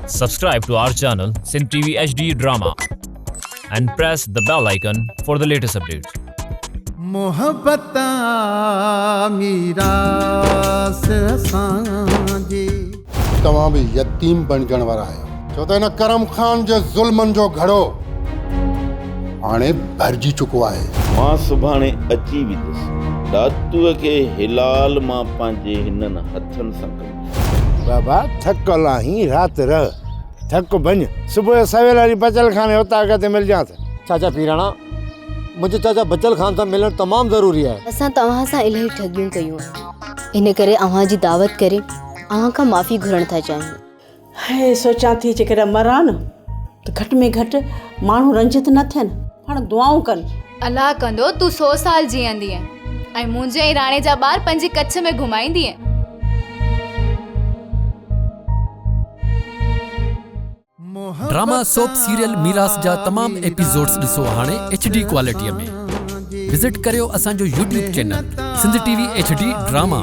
Subscribe to our channel Sindh TV HD Drama and press the bell icon for the latest updates. मोहब्बत मीरास Sanji तव्हां भी यतीम बणजण वारा आहियो छो त हिन करम खान जे ज़ुल्मनि जो घड़ो हाणे भरिजी चुको आहे। मां सुभाणे अची वेंदुसि दातूअ खे हिलाल मां पंहिंजे हिननि हथनि सां कंदुसि। बाबा थकल आहीं रात रह थक बन सुबह सवेल वाली बचल खाने होता अगते मिल जात। चाचा पीराणा मुझे चाचा बचल खान सां मिलण तमाम ज़रूरी है। असां तव्हां सां इलाही ठगियूं कयूं आहिनि इन करे अव्हां जी दावत करे अव्हां खां माफ़ी घुरण था चाहियूं। हाय सोचां थी जेकर मरां न त घटि में घटि माण्हू रंजित न थियनि पाण दुआऊं कनि। अलाह कंदो तूं 100 साल जीअंदी ऐं मुंहिंजे ऐं राणे जा ॿार पंहिंजी कच्छ में घुमाईंदी। ड्रामा सोप सीरियल मीरास जा तमाम एपिसोड्स ॾिसो हाणे HD क्वालिटीअ में। विजिट करियो असांजो YouTube channel Sindh TV HD drama.